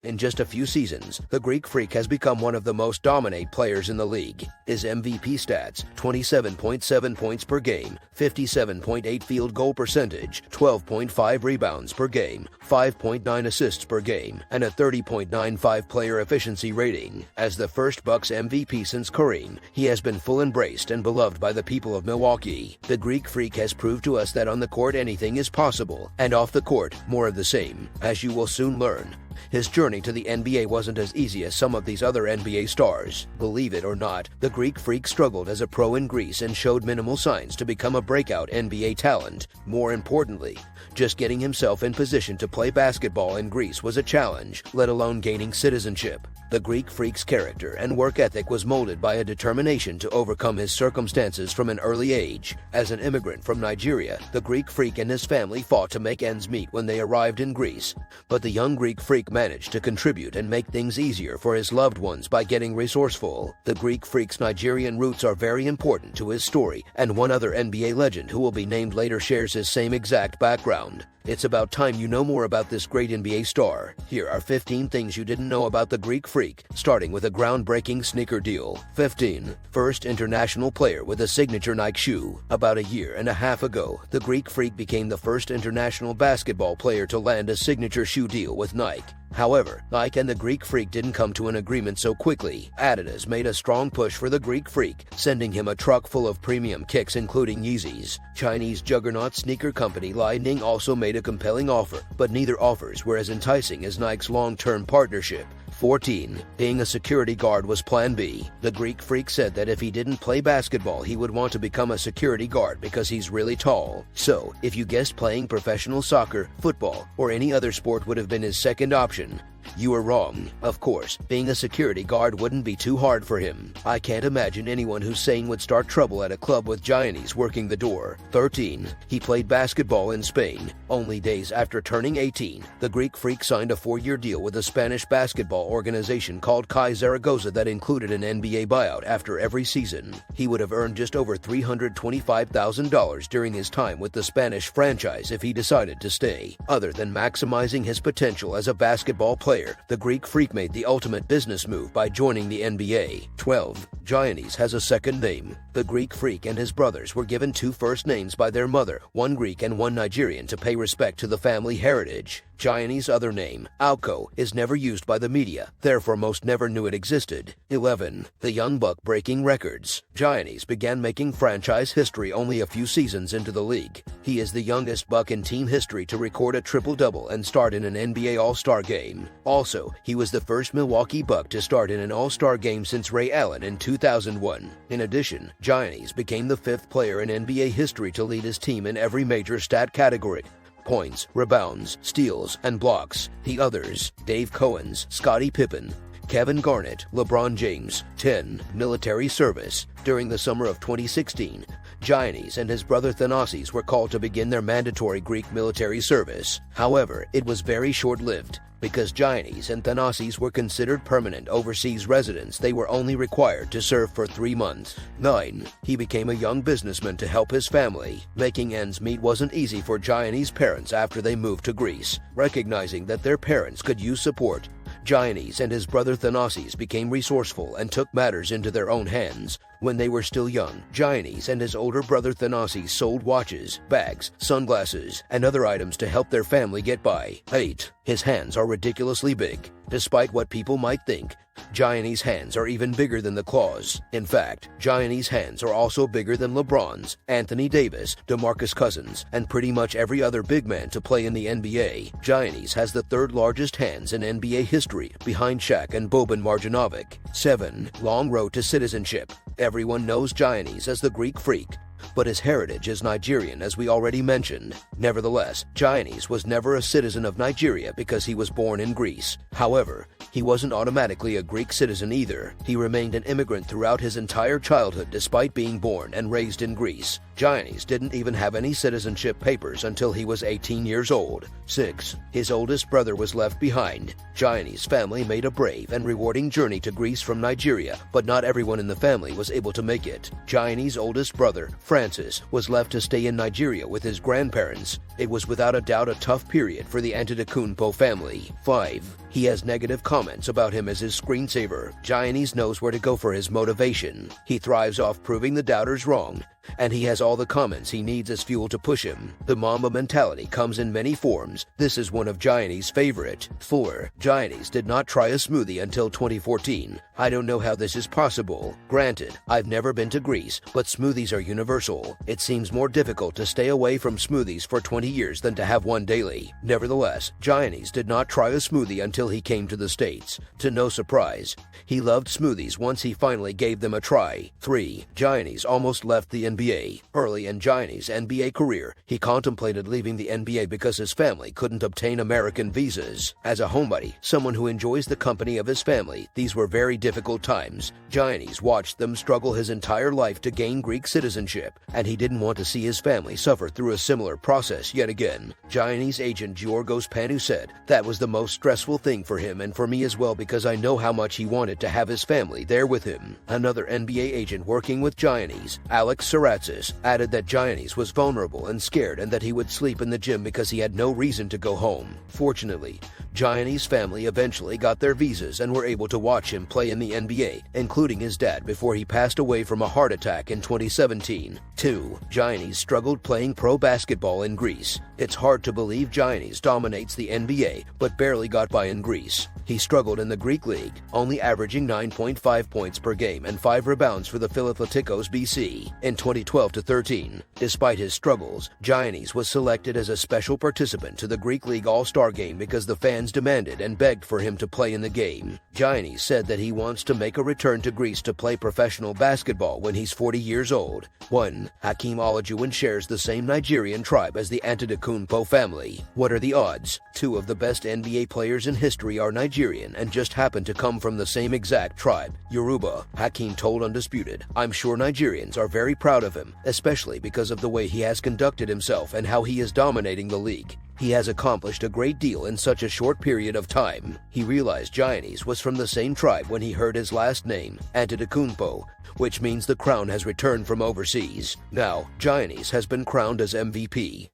In just a few seasons, the Greek Freak has become one of the most dominant players in the league. His MVP stats: 27.7 points per game, 57.8 field goal percentage, 12.5 rebounds per game, 5.9 assists per game, and a 30.95 player efficiency rating. As the first Bucks MVP since Kareem, he has been full embraced and beloved by the people of Milwaukee. The Greek Freak has proved to us that on the court anything is possible, and off the court, more of the same, as you will soon learn. His journey to the NBA wasn't as easy as some of these other NBA stars. Believe it or not, the Greek Freak struggled as a pro in Greece and showed minimal signs to become a breakout NBA talent. More importantly, just getting himself in position to play basketball in Greece was a challenge, let alone gaining citizenship. The Greek Freak's character and work ethic was molded by a determination to overcome his circumstances from an early age. As an immigrant from Nigeria, the Greek Freak and his family fought to make ends meet when they arrived in Greece. But the young Greek Freak managed to contribute and make things easier for his loved ones by getting resourceful. The Greek Freak's Nigerian roots are very important to his story, and one other NBA legend who will be named later shares his same exact background. It's about time you know more about this great NBA star. Here are 15 things you didn't know about the Greek Freak, starting with a groundbreaking sneaker deal. 15. First international player with a signature Nike shoe. About a year and a half ago, the Greek Freak became the first international basketball player to land a signature shoe deal with Nike. However, Nike and the Greek Freak didn't come to an agreement so quickly. Adidas made a strong push for the Greek Freak, sending him a truck full of premium kicks including Yeezys. Chinese juggernaut sneaker company Li Ning also made a compelling offer, but neither offers were as enticing as Nike's long-term partnership. 14. Being a security guard was Plan B. The Greek Freak said that if he didn't play basketball, he would want to become a security guard because he's really tall. So, if you guessed playing professional soccer, football, or any other sport would have been his second option, you were wrong. Of course, being a security guard wouldn't be too hard for him. I can't imagine anyone who's sane would start trouble at a club with Giannis working the door. 13. He played basketball in Spain. Only days after turning 18, the Greek Freak signed a 4-year deal with a Spanish basketball organization called Kai Zaragoza that included an NBA buyout after every season. He would have earned just over $325,000 during his time with the Spanish franchise if he decided to stay. Other than maximizing his potential as a basketball player, the Greek Freak made the ultimate business move by joining the NBA. 12. Giannis has a second name. The Greek Freak and his brothers were given 2 first names by their mother, one Greek and one Nigerian, to pay respect to the family heritage. Giannis' other name, Alco, is never used by the media, therefore most never knew it existed. 11. The young buck breaking records. Giannis began making franchise history only a few seasons into the league. He is the youngest buck in team history to record a triple-double and start in an NBA All-Star game. Also, he was the first Milwaukee Buck to start in an All-Star game since Ray Allen in 2001. In addition, Giannis became the 5th player in NBA history to lead his team in every major stat category: points, rebounds, steals, and blocks. The others: Dave Cowens, Scottie Pippen, Kevin Garnett, LeBron James. 10. Military service. During the summer of 2016, Giannis and his brother Thanasis were called to begin their mandatory Greek military service. However, it was very short-lived. Because Giannis and Thanasis were considered permanent overseas residents, they were only required to serve for 3 months. 9. He became a young businessman to help his family. Making ends meet wasn't easy for Giannis' parents after they moved to Greece. Recognizing that their parents could use support, Giannis and his brother Thanasis became resourceful and took matters into their own hands. When they were still young, Giannis and his older brother Thanasis sold watches, bags, sunglasses, and other items to help their family get by. 8. His hands are ridiculously big. Despite what people might think, Giannis' hands are even bigger than the claws. In fact, Giannis' hands are also bigger than LeBron's, Anthony Davis, DeMarcus Cousins, and pretty much every other big man to play in the NBA. Giannis has the 3rd largest hands in NBA history, behind Shaq and Boban Marjanovic. 7. Long road to citizenship. Everyone knows Giannis as the Greek Freak, but his heritage is Nigerian, as we already mentioned. Nevertheless, Giannis was never a citizen of Nigeria because he was born in Greece. However, he wasn't automatically a Greek citizen either. He remained an immigrant throughout his entire childhood despite being born and raised in Greece. Giannis didn't even have any citizenship papers until he was 18 years old. 6. His oldest brother was left behind. Giannis' family made a brave and rewarding journey to Greece from Nigeria, but not everyone in the family was able to make it. Giannis' oldest brother, Francis, was left to stay in Nigeria with his grandparents. It was without a doubt a tough period for the Antetokounmpo family. 5. He has negative comments about him as his screensaver. Giannis knows where to go for his motivation. He thrives off proving the doubters wrong, and he has all the comments he needs as fuel to push him. The Mamba mentality comes in many forms. This is one of Giannis' favorite. 4. Giannis did not try a smoothie until 2014. I don't know how this is possible. Granted, I've never been to Greece, but smoothies are universal. It seems more difficult to stay away from smoothies for 20 years than to have one daily. Nevertheless, Giannis did not try a smoothie until he came to the States. To no surprise, he loved smoothies once he finally gave them a try. 3. Giannis almost left the NBA. Early in Giannis' NBA career, he contemplated leaving the NBA because his family couldn't obtain American visas. As a homebody, someone who enjoys the company of his family, these were very difficult times. Giannis watched them struggle his entire life to gain Greek citizenship, and he didn't want to see his family suffer through a similar process yet again. Giannis' agent Giorgos Panou said that was the most stressful thing for him and for me as well, because I know how much he wanted to have his family there with him. Another NBA agent working with Giannis, Alex Saratzis, added that Giannis was vulnerable and scared and that he would sleep in the gym because he had no reason to go home. Fortunately, Giannis' family eventually got their visas and were able to watch him play in the NBA, including his dad, before he passed away from a heart attack in 2017. 2. Giannis struggled playing pro basketball in Greece. It's hard to believe Giannis dominates the NBA, but barely got by in Greece. He struggled in the Greek league, only averaging 9.5 points per game and 5 rebounds for the Philadelphia's BC in 2012-13. Despite his struggles, Giannis was selected as a special participant to the Greek League All-Star game because the fans demanded and begged for him to play in the game. Giannis said that he wants to make a return to Greece to play professional basketball when he's 40 years old. 1. Hakeem Olajuwon shares the same Nigerian tribe as the Antetokounmpo family. What are the odds? 2 of the best NBA players in history are Nigerian and just happen to come from the same exact tribe, Yoruba. Hakeem told Undisputed, "I'm sure Nigerians are very proud of him, especially because of the way he has conducted himself and how he is dominating the league. He has accomplished a great deal in such a short period of time." He realized Giannis was from the same tribe when he heard his last name, Antetokounmpo, which means the crown has returned from overseas. Now, Giannis has been crowned as MVP.